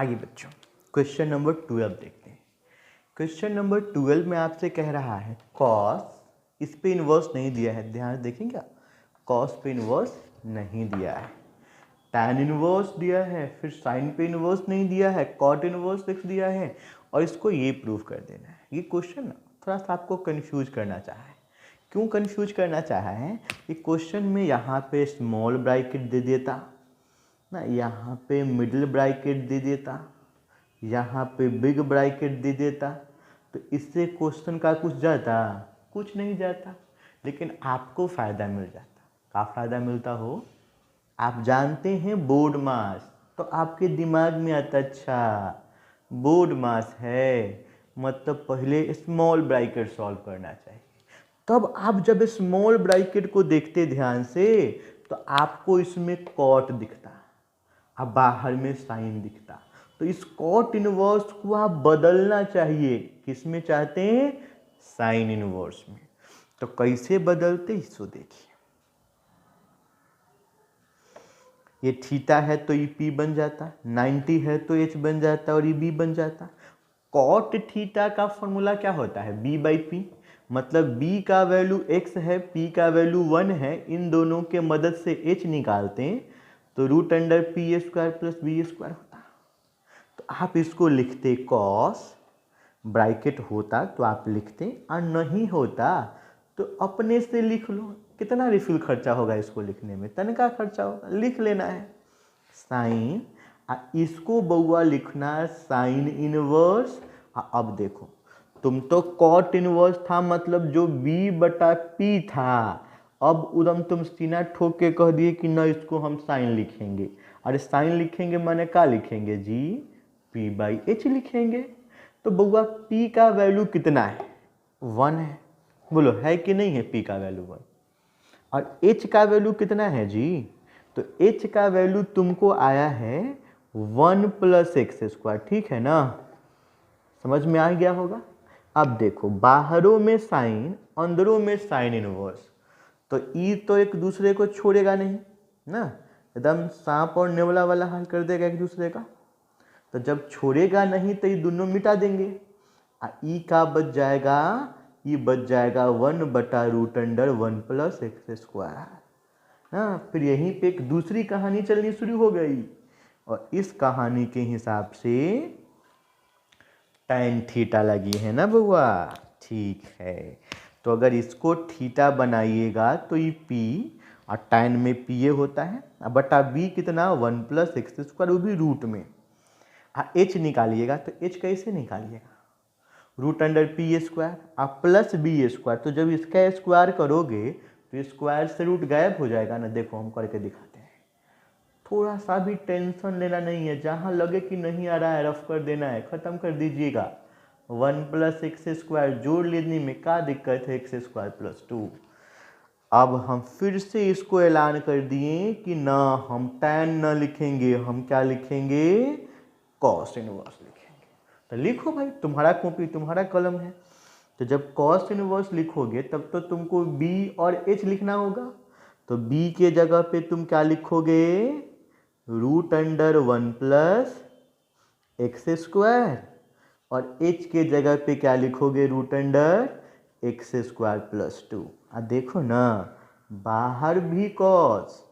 आगे बच्चों question number 12 देखते हैं। क्वेश्चन नंबर 12 में आपसे कह रहा है कॉस, इस पे इन्वर्स नहीं दिया है, ध्यान से देखेंगे आप, कॉस पे इन्वर्स नहीं दिया है, टैन इन्वर्स दिया है, फिर साइन पे इन्वर्स नहीं दिया है, कॉट इन्वर्स लिख दिया है और इसको ये प्रूव कर देना है। ये क्वेश्चन ना थोड़ा सा आपको कंफ्यूज करना चाहा है। क्यों कंफ्यूज करना चाहा है कि क्वेश्चन में यहाँ पे स्मॉल ब्रैकेट दे देता ना, यहाँ पे मिडिल ब्रैकेट दे देता, यहाँ पे बिग ब्रैकेट दे देता, तो इससे क्वेश्चन का कुछ जाता, कुछ नहीं जाता, लेकिन आपको फ़ायदा मिल जाता। क्या फ़ायदा मिलता हो? आप जानते हैं बोर्ड मास, तो आपके दिमाग में आता अच्छा बोर्ड मास है, मतलब पहले स्मॉल ब्रैकेट सॉल्व करना चाहिए। तब आप जब स्मॉल ब्रैकेट को देखते ध्यान से तो आपको इसमें कॉट दिखता, अब बाहर में साइन दिखता, तो इस कॉट इनवर्स को आप बदलना चाहिए, किसमें चाहते हैं? साइन इनवर्स में। तो कैसे बदलते इसको देखिए। ये थीटा है तो ये पी बन जाता, 90 है तो एच बन जाता और ये बी बन जाता। कॉट थीटा का फॉर्मूला क्या होता है? बी बाई पी, मतलब बी का वैल्यू x है, पी का वैल्यू 1 है, इन दोनों के मदद से h निकालते हैं तो root under P square plus B square होता। तो आप इसको लिखते कॉस, ब्रैकेट होता तो आप लिखते, और नहीं होता तो अपने से लिख लो। कितना रिफिल खर्चा होगा इसको लिखने में? तनका खर्चा होगा, लिख लेना है साइन, इसको बउआ लिखना साइन इनवर्स। अब देखो, तुम तो कॉट इनवर्स था, मतलब जो b बटा p था, अब उदम तुम सीना ठोक के कह दिए कि ना इसको हम साइन लिखेंगे। अरे साइन लिखेंगे माने क्या लिखेंगे जी? p बाई एच लिखेंगे। तो बउआ p का वैल्यू कितना है? 1 है, बोलो है कि नहीं है p का वैल्यू 1? और h का वैल्यू कितना है जी? तो h का वैल्यू तुमको आया है 1 प्लस एक्स स्क्वायर, ठीक है ना? समझ में आ गया होगा। अब देखो, बाहरों में साइन, अंदरों में साइन इनवर्स, तो ई तो एक दूसरे को छोड़ेगा नहीं ना, एकदम सांप और नेवला वाला हाल कर देगा एक दूसरे का। तो जब छोड़ेगा नहीं तो ये दोनों मिटा देंगे, ई का बच जाएगा, ये बच जाएगा 1 बटा root under 1 plus X square. हाँ, फिर यहीं पे एक दूसरी कहानी चलनी शुरू हो गई, और इस कहानी के हिसाब से tan थीटा लगी है ना बउआ? ठीक है, तो अगर इसको थीटा बनाइएगा तो ये p, और tan में p ये होता है, बटा b कितना? 1 प्लस एक्स स्क्वायर, वो भी रूट में। h निकालिएगा तो h कैसे निकालिएगा? रूट अंडर पी स्क्वायर आप प्लस बी स्क्वायर, तो जब इसका स्क्वायर करोगे तो स्क्वायर से रूट गायब हो जाएगा ना। देखो हम करके दिखाते हैं, थोड़ा सा भी टेंशन लेना नहीं है, जहाँ लगे कि नहीं आ रहा है रफ कर देना है, ख़त्म कर दीजिएगा। 1 प्लस एक्स स्क्वायर जोड़ लेने में क्या दिक्कत है? X square plus 2। अब हम फिर से इसको ऐलान कर दिए कि ना हम tan ना लिखेंगे, हम क्या लिखेंगे? कॉस इनवर्स लिखेंगे। तो लिखो भाई, तुम्हारा कॉपी तुम्हारा कलम है, तो जब कॉस इनवर्स लिखोगे तब तो तुमको b और h लिखना होगा। तो b के जगह पे तुम क्या लिखोगे? Root under 1 plus X square, और h के जगह पे क्या लिखोगे? Root under X square plus 2। देखो ना, बाहर भी कॉस,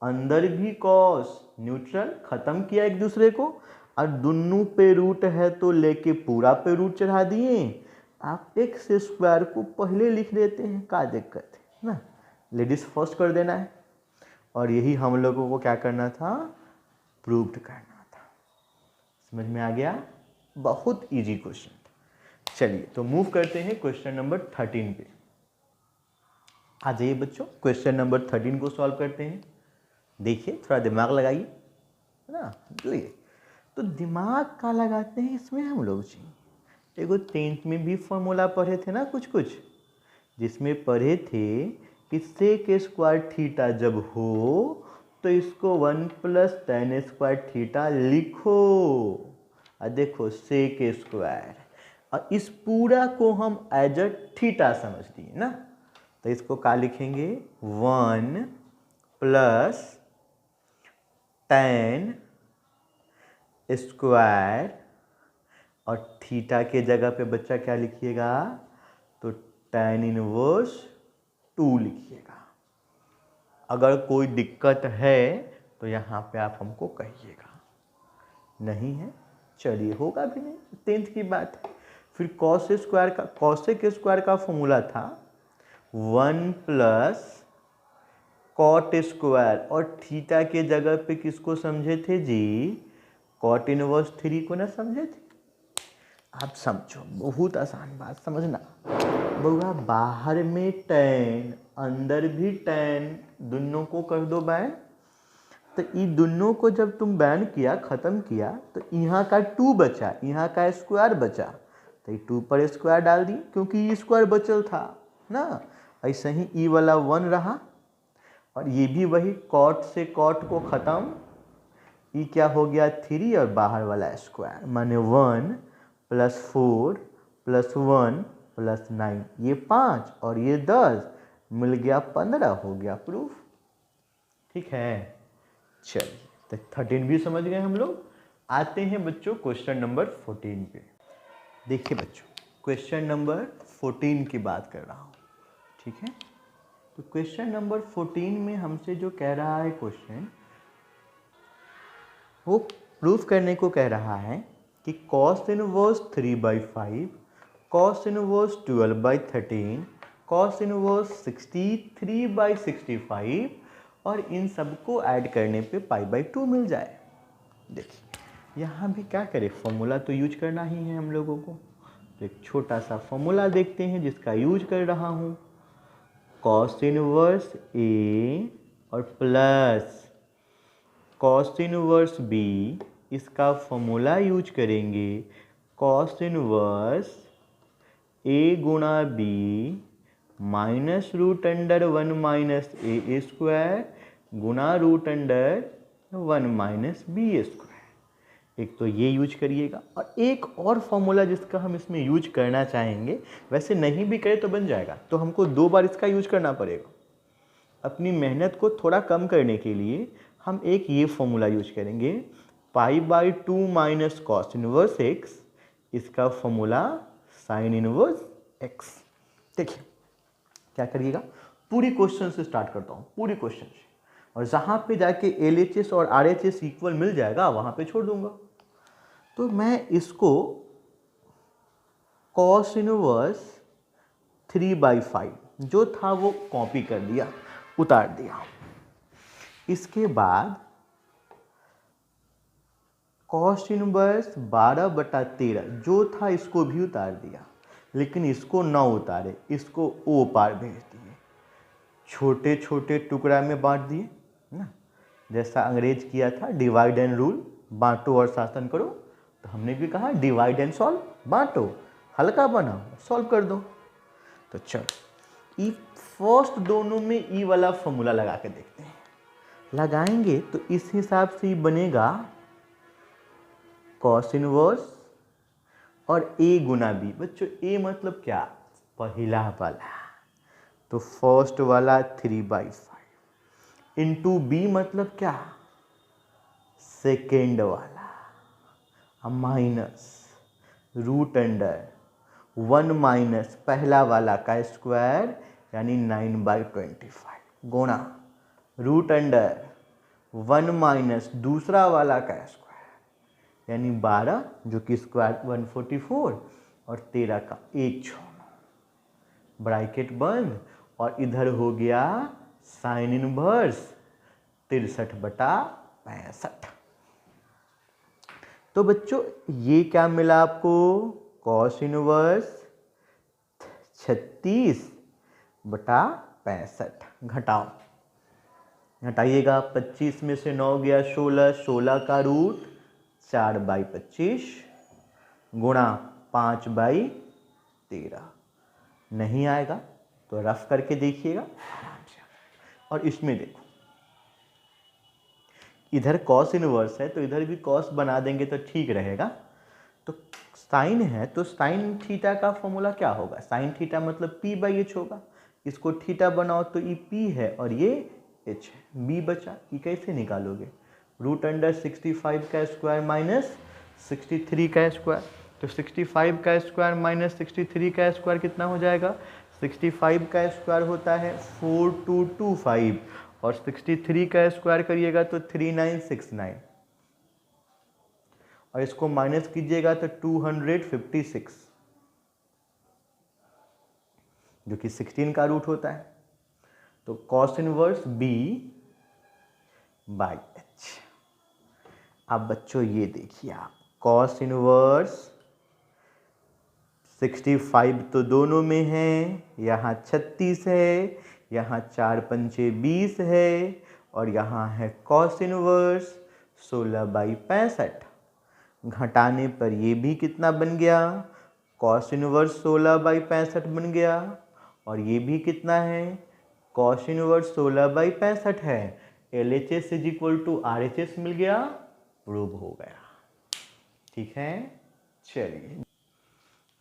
अंदर भी कॉस, न्यूट्रल खत्म किया एक दूसरे को, और दोनों पे रूट है तो लेके पूरा पे रूट चढ़ा दिए। आप एक्स स्क्वायर को पहले लिख देते हैं, क्या दिक्कत है ना? लेडीज फर्स्ट कर देना है, और यही हम लोगों को क्या करना था? प्रूव्ड करना था। समझ में आ गया? बहुत इजी क्वेश्चन। चलिए तो मूव करते हैं क्वेश्चन नंबर 13 पे। आ जाइए बच्चों, क्वेश्चन नंबर 13 को सॉल्व करते हैं। देखिए, थोड़ा दिमाग लगाइए, है ना? चलिए, तो दिमाग का लगाते हैं इसमें हम लोग जी। देखो 10th में भी फॉर्मूला पढ़े थे ना कुछ कुछ, जिसमें पढ़े थे कि सेक स्क्वायर थीटा जब हो तो इसको 1 प्लस tan स्क्वायर थीटा लिखो। और देखो सेक स्क्वायर, और इस पूरा को हम एज अ थीटा समझ लिए ना, तो इसको क्या लिखेंगे? 1 प्लस tan स्क्वायर और थीटा के जगह पे बच्चा क्या लिखिएगा, तो tan इनवर्स 2 लिखिएगा। अगर कोई दिक्कत है तो यहाँ पे आप हमको कहिएगा, नहीं है चलिए होगा भी नहीं, 10th की बात है। फिर कॉसेक स्क्वायर का फॉर्मूला था 1 प्लस कॉट स्क्वायर, और थीटा के जगह पे किसको समझे थे जी, कॉट इनवर्स 3 को ना समझे थे। आप समझो, बहुत आसान बात समझना बउआ, बाहर में tan अंदर भी tan, दोनों को कर दो बैन, तो ये दोनों को जब तुम बैन किया ख़त्म किया तो यहाँ का 2 बचा, यहाँ का स्क्वायर बचा, तो ये 2 पर स्क्वायर डाल दिए क्योंकि ये स्क्वायर बचल था ना। ऐसे ही ई वाला 1 रहा, और ये भी वही कॉट से कॉट को ख़त्म, ई क्या हो गया 3 और बाहर वाला स्क्वायर, माने 1 प्लस 4 प्लस 1 प्लस 9, ये 5 और ये 10 मिल गया 15, हो गया प्रूफ। ठीक है, चलिए तो 13 भी समझ गए हम लोग। आते हैं बच्चों क्वेश्चन नंबर 14 पे। देखिए बच्चों, क्वेश्चन नंबर 14 की बात कर रहा हूँ, ठीक है। तो क्वेश्चन नंबर 14 में हमसे जो कह रहा है क्वेश्चन, वो प्रूफ करने को कह रहा है कि cos inverse 3/5, cos inverse 12/13, cos inverse 63/65 और इन सबको ऐड करने पे π/2 मिल जाए। देखिए यहाँ भी क्या करें, फॉर्मूला तो यूज करना ही है हम लोगों को। तो एक छोटा सा फॉर्मूला देखते हैं जिसका यूज कर रहा हूँ, cos इनवर्स A और प्लस cos इनवर्स B, इसका फॉर्मूला यूज करेंगे cos इनवर्स A गुणा B minus root under 1 minus A square गुणा root under 1 minus B square. एक तो ये यूज करिएगा, और एक और फॉर्मूला जिसका हम इसमें यूज करना चाहेंगे, वैसे नहीं भी करे तो बन जाएगा, तो हमको 2 बार इसका यूज करना पड़ेगा। अपनी मेहनत को थोड़ा कम करने के लिए हम एक ये फॉर्मूला यूज करेंगे, π/2 माइनस कॉस इनवर्स एक्स, इसका फॉर्मूला साइन इनवर्स एक्स। देखिए क्या करिएगा, पूरी क्वेश्चन से स्टार्ट करता हूँ, पूरी क्वेश्चन से, और जहाँ पे जाके LHS और RHS इक्वल मिल जाएगा वहाँ पे छोड़ दूंगा। तो मैं इसको कॉस इनवर्स 3/5 जो था वो कॉपी कर दिया, उतार दिया। इसके बाद कॉस इनवर्स 12/13 जो था इसको भी उतार दिया, लेकिन इसको न उतारे, इसको ओ पार भेज दिए, छोटे छोटे टुकड़ा में बांट दिए ना, जैसा अंग्रेज किया था डिवाइड एंड रूल, बांटो और शासन करो। तो हमने भी कहा डिवाइड एंड सॉल्व, बांटो, हल्का बनाओ, सॉल्व कर दो। तो चलो ई फर्स्ट दोनों में ई वाला फॉर्मूला लगा के देखते हैं। लगाएंगे तो इस हिसाब से ही बनेगा कॉस इनवर्स और a गुना b। बच्चों a मतलब क्या, पहला वाला, तो फर्स्ट वाला 3/5 इंटू b मतलब क्या, सेकेंड वाला, माइनस रूट अंडर 1 माइनस पहला वाला का स्क्वायर यानी 9/25 गुणा रूट अंडर 1 माइनस दूसरा वाला का स्क्वायर यानी 12 जो कि स्क्वायर 144 और 13 का 1/6, ब्रैकेट बंद, और इधर हो गया साइन इनवर्स 63/65। तो बच्चों ये क्या मिला आपको, कॉस इनवर्स 36/65। घटाओ, घटाइएगा, 25 में से 9 गया 16, 16 का रूट 4/25 गुणा 5/13। नहीं आएगा तो रफ करके देखिएगा आराम से। और इसमें देखो इधर कॉस इनवर्स है तो इधर भी कॉस बना देंगे तो ठीक रहेगा। तो साइन है तो साइन थीटा का फॉर्मूला क्या होगा, साइन थीटा मतलब p/h होगा। इसको थीटा बनाओ तो ये p है और ये h है, b बचा, ये कैसे निकालोगे, रूट अंडर 65 का स्क्वायर माइनस 63 का स्क्वायर, तो 65 का स्क्वायर माइनस 63 का स्क्वायर कितना हो जाएगा? 65 का स्क्वायर होता है 4225 और 63 का स्क्वायर करिएगा तो 3969 और इसको माइनस कीजिएगा तो 256 जो कि 16 का रूट होता है। तो cos inverse B by H. अब बच्चों ये देखिए आप, कॉस इनवर्स 65 तो दोनों में है, यहाँ 36 है, यहाँ 4 पंचे 20 है और यहाँ है कॉस इनवर्स 16/65। घटाने पर ये भी कितना बन गया? कॉस इनवर्स 16/65 बन गया और ये भी कितना है? कॉस इनवर्स 16/65 है। LHS is equal to RHS मिल गया, प्रूव हो गया। ठीक है, चलिए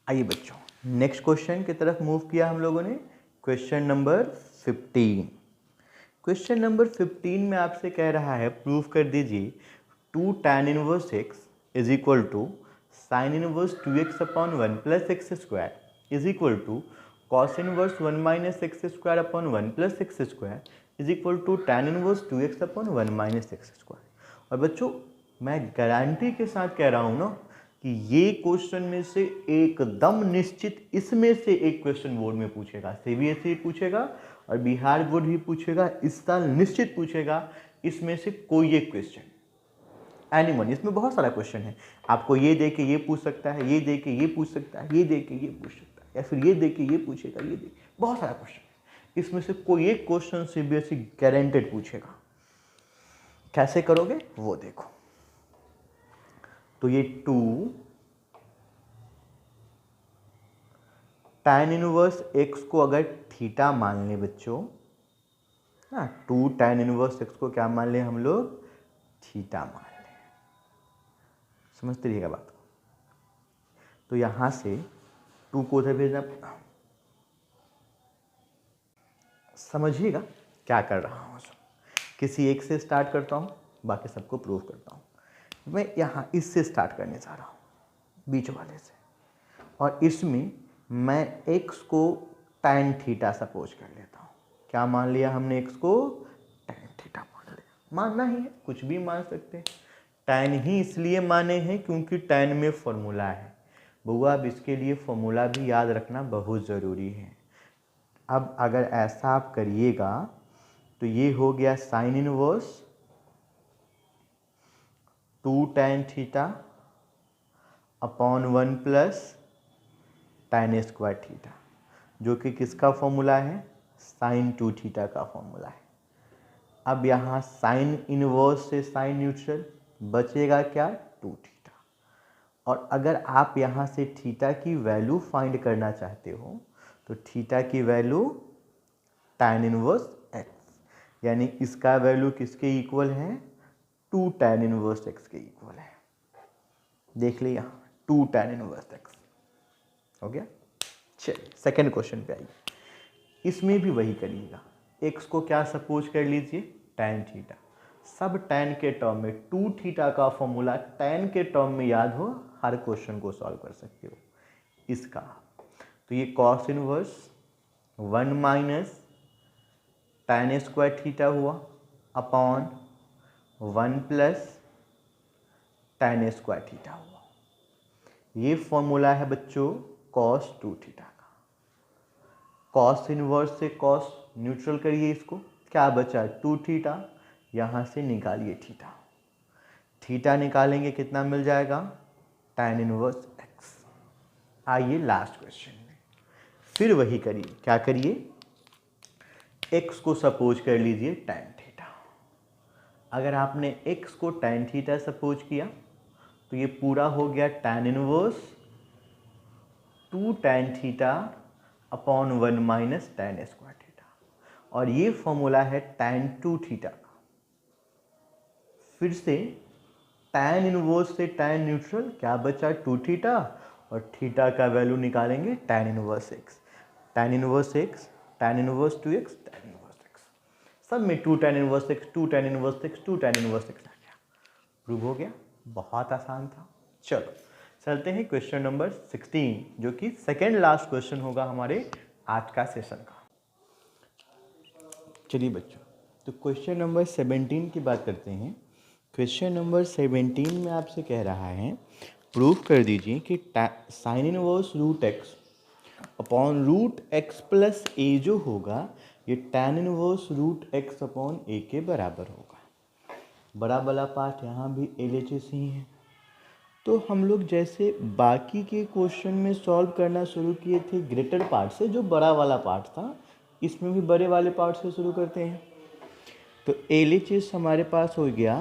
आइए बच्चों नेक्स्ट क्वेश्चन की तरफ मूव किया हम लोगों ने। Question number 15। क्वेश्चन नंबर 15 में आपसे कह रहा है प्रूव कर दीजिए 2 tan inverse x is equal to sine inverse 2x upon 1 plus X square is equal to cos inverse 1 minus X square upon 1 plus X square is equal to tan inverse 2x upon 1 minus X square. और बच्चों मैं guarantee के साथ कह रहा हूँ ना कि ये क्वेश्चन में से एकदम निश्चित इसमें से एक क्वेश्चन बोर्ड में पूछेगा, CBSE पूछेगा और बिहार बोर्ड भी पूछेगा, इस साल निश्चित पूछेगा इसमें से कोई एक क्वेश्चन। एनीवन, इसमें बहुत सारा क्वेश्चन है, आपको ये दे के ये पूछ सकता है, ये दे के ये पूछ सकता है, ये दे के ये पूछ सकता है, या फिर ये दे के ये पूछेगा, ये दे, बहुत सारा क्वेश्चन है। इसमें से कोई एक क्वेश्चन CBSE गारंटेड पूछेगा। कैसे करोगे वो देखो। तो ये 2 tan इनवर्स x को अगर थीटा मान ले बच्चों, ना 2 tan इनवर्स x को क्या मान ले हम लोग? थीटा मान ले। समझते रहिएगा बात को। तो यहां से 2 को उधर भेजना, समझिएगा क्या कर रहा हूं। किसी एक से स्टार्ट करता हूं, बाकी सबको प्रूव करता हूं। मैं यहाँ इससे स्टार्ट करने जा रहा हूँ, बीच वाले से, और इसमें मैं x को tan थीटा सपोज कर लेता हूँ। क्या मान लिया हमने? x को tan थीटा मान लिया। मानना ही है, कुछ भी मान सकते हैं। tan ही इसलिए माने हैं क्योंकि tan में फॉर्मूला है। बउआ अब इसके लिए फॉर्मूला भी याद रखना बहुत ज़रूरी है। अब अगर ऐसा आप करिएगा तो ये हो गया sine inverse 2 tan theta upon 1 plus tan square theta, जो कि किसका फॉर्मूला है? साइन 2 थीटा का फॉर्मूला है। अब यहाँ साइन इनवर्स से साइन न्यूट्रल बचेगा क्या? 2 थीटा। और अगर आप यहाँ से थीटा की वैल्यू फाइंड करना चाहते हो तो थीटा की वैल्यू tan इनवर्स x, यानी इसका वैल्यू किसके इक्वल है? 2 tan इनवर्स x के इक्वल है। देख लिया, 2 tan इनवर्स x हो गया। चलिए सेकेंड क्वेश्चन पे आइए। इसमें भी वही करिएगा। x को क्या सपोज कर लीजिए? tan theta. सब tan के टर्म में 2 थीटा का फॉर्मूला tan के टर्म में याद हो, हर क्वेश्चन को सॉल्व कर सकते हो। इसका तो ये cos inverse 1 minus tan square theta हुआ upon 1 plus tan square theta हुआ। ये फॉर्मूला है बच्चों cos 2 थीटा का। cos इनवर्स से cos न्यूट्रल करिए, इसको क्या बचा? 2 थीटा, यहाँ से निकालिए थीटा। थीटा निकालेंगे कितना मिल जाएगा? tan inverse x। आइए लास्ट क्वेश्चन में फिर वही करिए। क्या करिए? x को सपोज कर लीजिए tan थीटा। अगर आपने x को tan थीटा सपोज किया तो ये पूरा हो गया tan inverse 2 tan theta upon 1 minus tan square theta, और ये फॉर्मूला है tan 2 थीटा का। फिर से tan इनवर्स से tan न्यूट्रल, क्या बचा? 2 थीटा, और थीटा का वैल्यू निकालेंगे tan inverse x। tan inverse x, tan inverse 2x, tan inverse x, सब में 2 tan inverse x, 2 tan inverse x, 2 tan inverse x आ गया। प्रूव हो गया। बहुत आसान था। चलो चलते हैं क्वेश्चन नंबर 16, जो कि सेकेंड लास्ट क्वेश्चन होगा हमारे आज का सेशन का। चलिए बच्चों, तो क्वेश्चन नंबर 17 की बात करते हैं। क्वेश्चन नंबर 17 में आपसे कह रहा है प्रूफ कर दीजिए कि sine inverse root X upon root X plus A जो होगा ये tan inverse root X upon A के बराबर होगा। बड़ा वाला पार्ट यहाँ भी LHS ही है। तो हम लोग जैसे बाकी के क्वेश्चन में सॉल्व करना शुरू किए थे ग्रेटर पार्ट से, जो बड़ा वाला पार्ट था, इसमें भी बड़े वाले पार्ट से शुरू करते हैं। तो LHS हमारे पास हो गया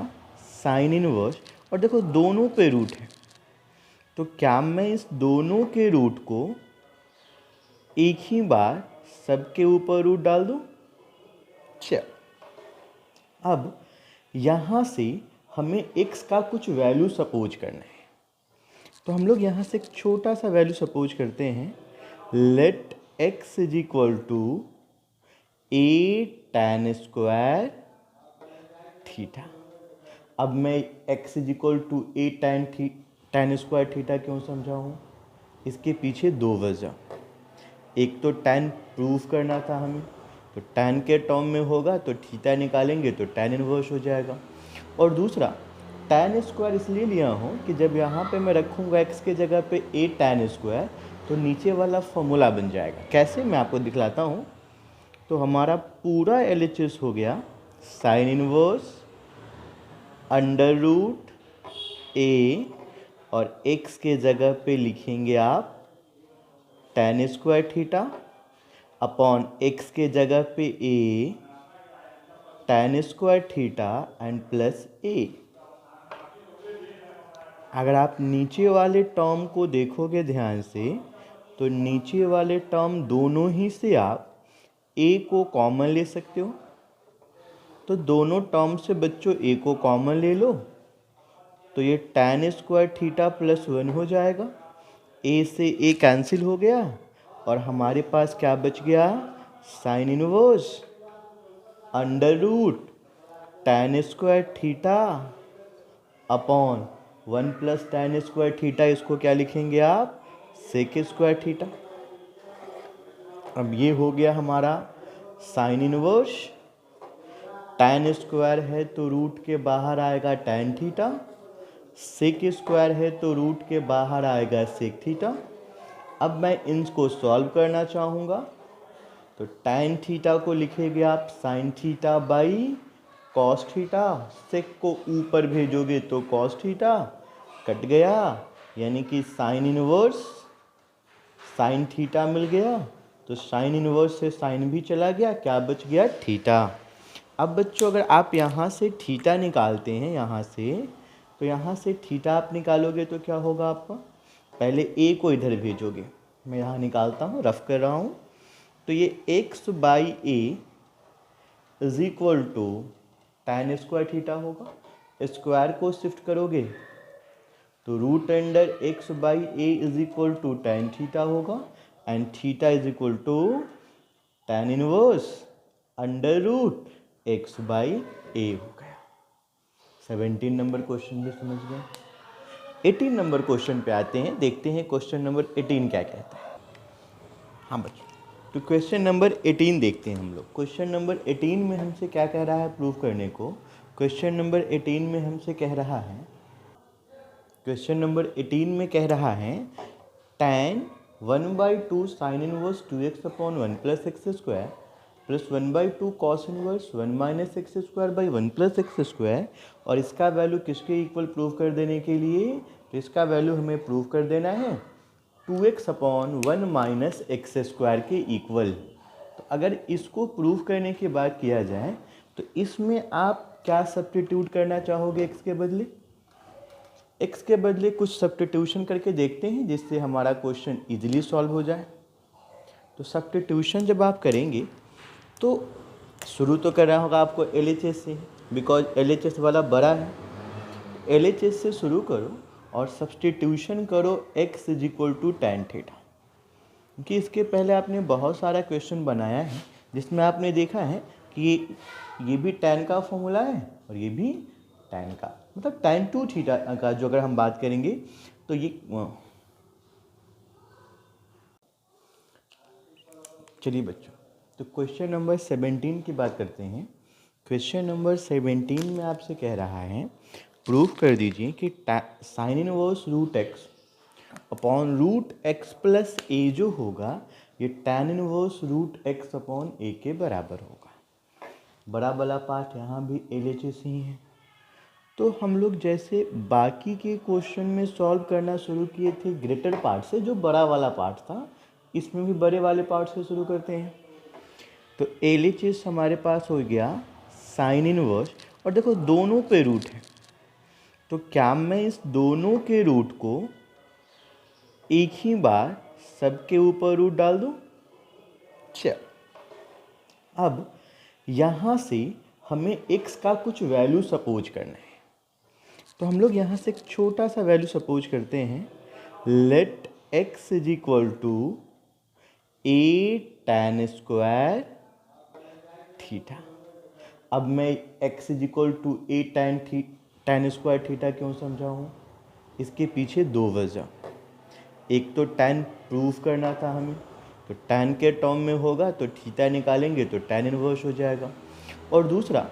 साइन इनवर्स, और देखो दोनों पे रूट है, तो क्या मैं इस दोनों के रूट को एक ही बार सबके ऊपर रूट डाल दूं? चल, अब यहाँ से हमें x का कुछ वैल्यू सपोज करना है। तो हम लोग यहाँ से एक छोटा सा वैल्यू सपोज करते हैं, let x is equal to a tan square theta. अब मैं x is equal to a tan square theta क्यों समझाऊँ? इसके पीछे दो वजह। एक तो tan प्रूफ करना था हमें, तो tan के टर्म में होगा तो थीटा निकालेंगे तो tan इनवर्स हो जाएगा। और दूसरा tan स्क्वायर इसलिए लिया हूँ कि जब यहाँ पे मैं रखूँगा x के जगह पे a tan स्क्वायर तो नीचे वाला फॉर्मूला बन जाएगा। कैसे, मैं आपको दिखलाता हूँ। तो हमारा पूरा LHS हो गया sine inverse under root a, और x के जगह पे लिखेंगे आप tan square theta upon x के जगह पे a tan square theta and plus a। अगर आप नीचे वाले टर्म को देखोगे ध्यान से, तो नीचे वाले टर्म दोनों ही से आप a को कॉमन ले सकते हो। तो दोनों टर्म से बच्चों a को कॉमन ले लो, तो ये tan स्क्वायर थीटा प्लस 1 हो जाएगा। a से a कैंसिल हो गया और हमारे पास क्या बच गया? Sine inverse under root tan square theta upon 1 plus tan square theta, इसको क्या लिखेंगे आप? Sec square theta. अब ये हो गया हमारा साइन इनवर्स। tan स्क्वायर है तो रूट के बाहर आएगा tan थीटा, सेक स्क्वायर है तो रूट के बाहर आएगा सेक थीटा। अब मैं इनको सॉल्व करना चाहूँगा, तो tan थीटा को लिखेंगे आप sine theta by cos theta, sec को ऊपर भेजोगे तो कॉस थीटा, कट गया, यानी कि साइन इनवर्स साइन थीटा मिल गया। तो साइन इनवर्स से साइन भी चला गया, क्या बच गया? थीटा। अब बच्चों अगर आप यहाँ से थीटा निकालते हैं यहाँ से, तो यहाँ से थीटा आप निकालोगे तो क्या होगा आपका? पहले a को इधर भेजोगे, मैं यहाँ निकालता हूँ, रफ कर रहा हूँ। तो ये x by a is equal to tan square theta होगा। स्क्वायर को शिफ्ट करोगे तो root under x by a is equal to tan theta होगा, and theta is equal to tan inverse under root x by a हो गया। 17 number question भी समझ गए। 18 नंबर क्वेश्चन पे आते हैं, देखते हैं क्वेश्चन नंबर 18 क्या कहता है। हाँ बच्चों, तो क्वेश्चन नंबर 18 देखते हैं हम लोग। क्वेश्चन नंबर 18 में हमसे क्या कह रहा है प्रूव करने को? क्वेश्चन नंबर 18 में हमसे कह रहा है, क्वेश्चन नंबर 18 में कह रहा है tan 1/2 sign inverse 2x upon 1 plus X square plus 1/2 cos inverse 1 minus X square by 1 plus X square. और इसका वैल्यू किसके इक्वल प्रूव कर देने के लिए? तो इसका वैल्यू हमें प्रूव कर देना है 2x upon 1 minus X square के इक्वल। तो अगर इसको प्रूव करने के बाद किया जाए तो इसमें आप क्या सब्स्टिट्यूट करना चाहोगे? x के बदले x के बदले कुछ सब्स्टिट्यूशन करके देखते हैं जिससे हमारा क्वेश्चन इजीली सॉल्व हो जाए। तो सब्स्टिट्यूशन जब आप करेंगे तो शुरू तो करना होगा आपको LHS से, बिकॉज LHS वाला बड़ा है। LHS से शुरू करो और सब्स्टिट्यूशन करो x is equal to tan theta, क्योंकि इसके पहले आपने बहुत सारा क्वेश्चन बनाया है जिसमें आपने देखा है कि ये भी tan का फॉर्मूला है और ये भी tan का। मतलब tan 2 थीटा का जो अगर हम बात करेंगे तो ये चलिए बच्चों, तो क्वेश्चन नंबर 17 की बात करते हैं। क्वेश्चन नंबर 17 में आपसे कह रहा है प्रूफ कर दीजिए कि sine inverse root X upon root X plus A जो होगा ये tan inverse root X upon A के बराबर होगा। बड़ा वाला पार्ट यहाँ भी LHS ही है। तो हम लोग जैसे बाकी के क्वेश्चन में सॉल्व करना शुरू किए थे ग्रेटर पार्ट से, जो बड़ा वाला पार्ट था, इसमें भी बड़े वाले पार्ट से शुरू करते हैं। तो LHS हमारे पास हो गया साइन इनवर्स, और देखो दोनों पे रूट है, तो क्या मैं इस दोनों के रूट को एक ही बार सबके ऊपर रूट डाल दूं? चल, अब यहाँ से हमें x का कुछ वैल्यू सपोज करना है। तो हम लोग यहाँ से एक छोटा सा वैल्यू सपोज करते हैं, let x is equal to a tan square theta. अब मैं x is equal to a tan square theta क्यों समझाऊँ? इसके पीछे दो वजह। एक तो tan प्रूफ करना था हमें, तो tan के टर्म में होगा तो थीटा निकालेंगे तो tan इनवर्स हो जाएगा। और दूसरा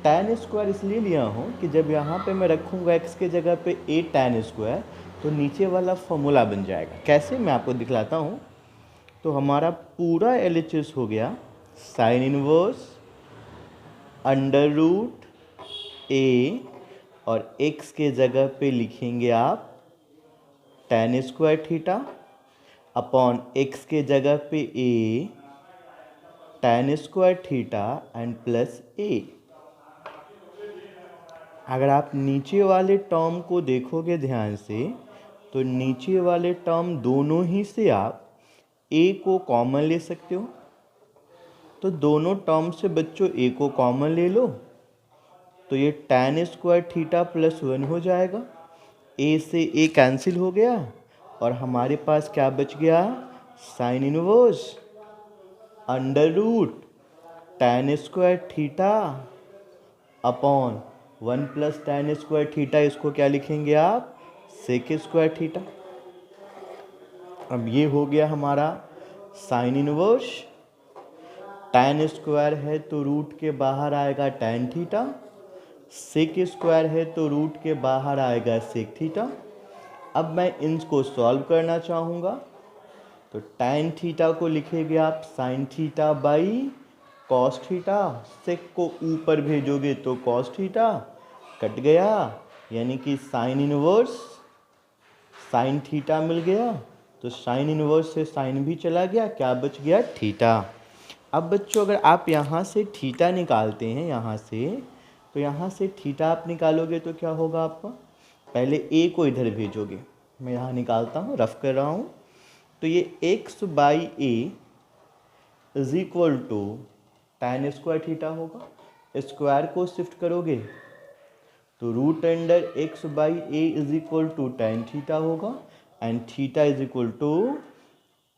tan स्क्वायर इसलिए लिया हूँ कि जब यहाँ पे मैं रखूँगा x के जगह पे a tan स्क्वायर तो नीचे वाला फॉर्मूला बन जाएगा। कैसे, मैं आपको दिखलाता हूँ। तो हमारा पूरा LHS हो गया sine inverse under root a, और x के जगह पे लिखेंगे आप tan square theta upon x के जगह पे a tan square theta and plus a। अगर आप नीचे वाले टर्म को देखोगे ध्यान से, तो नीचे वाले टर्म दोनों ही से आप a को कॉमन ले सकते हो। तो दोनों टर्म से बच्चों a को कॉमन ले लो, तो ये tan स्क्वायर थीटा प्लस 1 हो जाएगा। a से a कैंसिल हो गया और हमारे पास क्या बच गया? Sine inverse under root tan square theta upon 1 plus tan square theta, इसको क्या लिखेंगे आप? Sec square theta. अब ये हो गया हमारा साइन इनवर्स। tan स्क्वायर है तो रूट के बाहर आएगा tan थीटा, सेक स्क्वायर है तो रूट के बाहर आएगा सेक थीटा। अब मैं इनको सॉल्व करना चाहूँगा, तो tan थीटा को लिखेंगे आप sine theta by cos theta, sec को ऊपर भेजोगे तो कॉस थीटा, कट गया, यानी कि साइन इनवर्स साइन थीटा मिल गया। तो साइन इनवर्स से साइन भी चला गया, क्या बच गया? थीटा। अब बच्चों अगर आप यहाँ से थीटा निकालते हैं यहाँ से, तो यहाँ से थीटा आप निकालोगे तो क्या होगा आपका? पहले a को इधर भेजोगे, मैं यहाँ निकालता हूँ, रफ कर रहा हूँ। तो ये x by A is equal to tan square theta होगा। स्क्वायर को शिफ्ट करोगे तो root under x by A is equal to tan theta होगा, and theta is equal to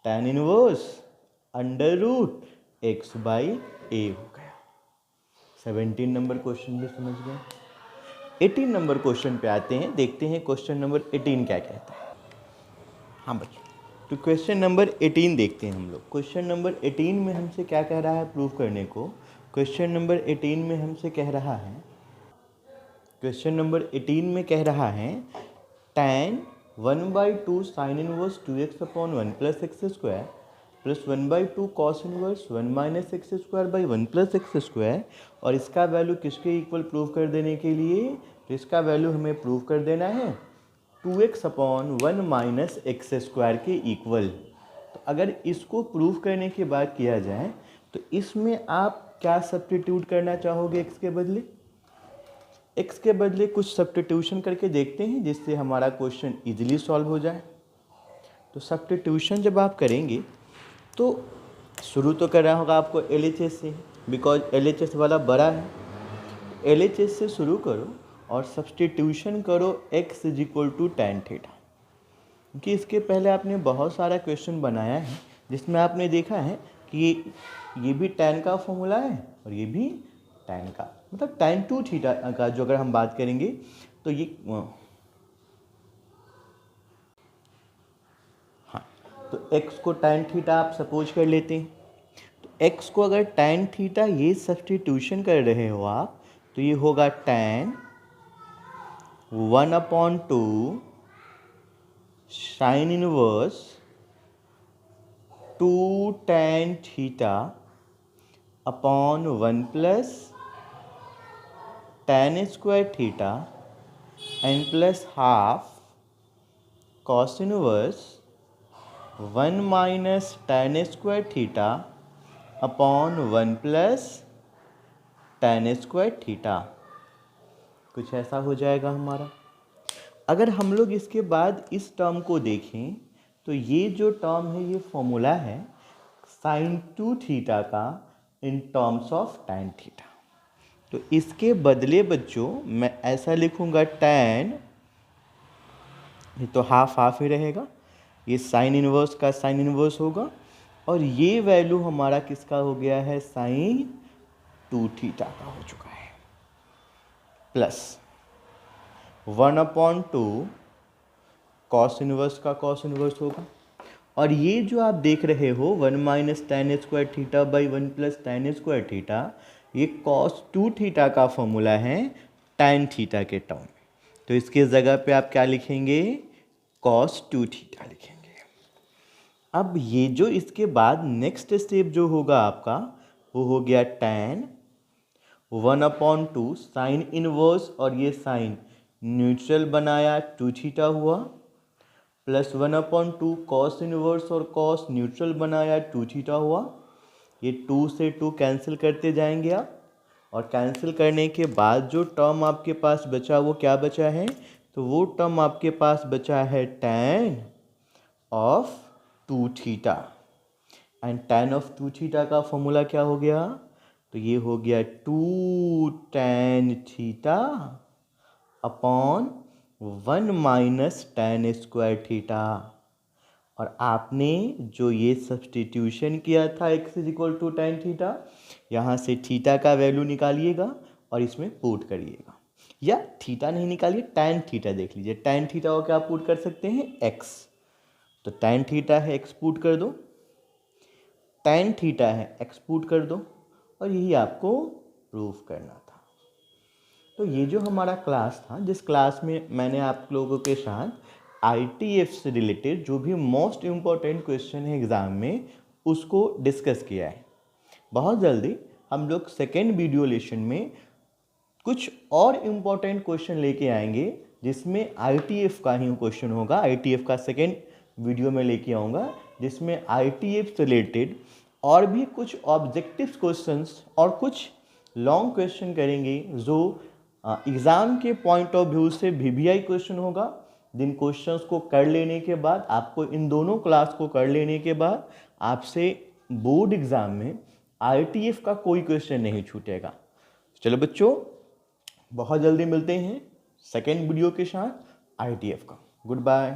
tan inverse under root x by A हो गया। 17 number question भी समझ गए। 18 नंबर क्वेश्चन पे आते हैं, देखते हैं क्वेश्चन नंबर 18 क्या कहता है। हाँ बच्चों, तो क्वेश्चन नंबर 18 देखते हैं हम लोग। क्वेश्चन नंबर 18 में हमसे क्या कह रहा है प्रूफ करने को? क्वेश्चन नंबर 18 में हमसे कह रहा है, क्वेश्चन नंबर 18 में कह रहा है tan 1/2 sign inverse 2x upon 1 plus X square plus 1/2 cos inverse 1 minus X square by 1 plus X square. और इसका वैल्यू किसके इक्वल प्रूव कर देने के लिए? तो इसका वैल्यू हमें प्रूव कर देना है 2x upon 1 minus X square के इक्वल। तो अगर इसको प्रूव करने के बाद किया जाए तो इसमें आप क्या सब्स्टिट्यूट करना चाहोगे? x के बदले x के बदले कुछ सब्स्टिट्यूशन करके देखते हैं जिससे हमारा क्वेश्चन इजीली सॉल्व हो जाए। तो सब्स्टिट्यूशन जब आप करेंगे तो शुरू तो करना होगा आपको LHS से, बिकॉज LHS वाला बड़ा है। LHS से शुरू करो और सब्स्टिट्यूशन करो x is equal to tan theta, क्योंकि इसके पहले आपने बहुत सारा क्वेश्चन बनाया है जिसमें आपने देखा है कि ये भी tan का फॉर्मूला है और ये भी tan का, मतलब tan 2 थीटा का जो अगर हम बात करेंगे तो ये हाँ, तो x को tan थीटा आप सपोज कर लेते हैं। तो x को अगर tan थीटा ये सब्स्टिट्यूशन कर रहे हो आप, तो ये होगा tan 1/2 sine inverse 2 tan theta upon 1 plus tan square theta and plus half cos inverse 1 minus tan square theta upon 1 plus tan square theta. कुछ ऐसा हो जाएगा हमारा। अगर हम लोग इसके बाद इस टर्म को देखें तो ये जो टर्म है ये फॉर्मूला है साइन 2 थीटा का in terms of tan theta. तो इसके बदले बच्चों मैं ऐसा लिखूंगा tan, ये तो हाफ हाफ ही रहेगा, ये साइन इनवर्स का साइन इनवर्स होगा, और ये वैल्यू हमारा किसका हो गया है, साइन 2 थीटा का हो चुका है, प्लस 1/2 कॉस इनवर्स का कॉस इनवर्स होगा। और ये जो आप देख रहे हो 1 minus tan square theta by 1 plus tan square theta, ये cos 2 थीटा का फॉर्मूला है tan थीटा के टर्म में। तो इसके जगह पे आप क्या लिखेंगे, cos 2 थीटा लिखेंगे। अब ये जो इसके बाद नेक्स्ट स्टेप जो होगा आपका, वो हो गया tan 1/2 साइन इनवर्स, और ये साइन न्यूट्रल बनाया 2 थीटा हुआ, प्लस 1/2 कॉस इनवर्स और कॉस न्यूट्रल बनाया 2 थीटा हुआ। ये 2 से 2 कैंसिल करते जाएंगे आप, और कैंसिल करने के बाद जो टर्म आपके पास बचा वो क्या बचा है, तो वो टर्म आपके पास बचा है tan ऑफ 2 थीटा। एंड tan ऑफ 2 थीटा का फॉर्मूला क्या हो गया, तो ये हो गया 2 tan theta upon 1 minus tan square theta. और आपने जो ये सब्स्टिट्यूशन किया था x is equal to tan theta, यहाँ से थीटा का वैल्यू निकालिएगा और इसमें पुट करिएगा, या थीटा नहीं निकालिए, tan थीटा देख लीजिए। tan थीटा को क्या पुट कर सकते हैं, x, तो tan थीटा है x पुट कर दो, tan थीटा है x पुट कर दो, और यही आपको प्रूफ करना था। तो ये जो हमारा क्लास था, जिस क्लास में मैंने आप लोगों के साथ ITF से रिलेटेड जो भी मोस्ट इम्पॉर्टेंट क्वेश्चन है एग्ज़ाम में, उसको डिस्कस किया है। बहुत जल्दी हम लोग सेकेंड वीडियो लेशन में कुछ और इम्पॉर्टेंट क्वेश्चन लेके आएंगे, जिसमें ITF का ही क्वेश्चन होगा। ITF का सेकेंड वीडियो में लेके आऊँगा, जिसमें ITF से रिलेटेड और भी कुछ ऑब्जेक्टिव क्वेश्चंस और कुछ लॉन्ग क्वेश्चन करेंगे, जो एग्ज़ाम के पॉइंट ऑफ व्यू से VBI क्वेश्चन होगा। जिन क्वेश्चंस को कर लेने के बाद, आपको इन दोनों क्लास को कर लेने के बाद आपसे बोर्ड एग्ज़ाम में ITF का कोई क्वेश्चन नहीं छूटेगा। चलो बच्चों, बहुत जल्दी मिलते हैं सेकेंड वीडियो के साथ ITF का। Good bye.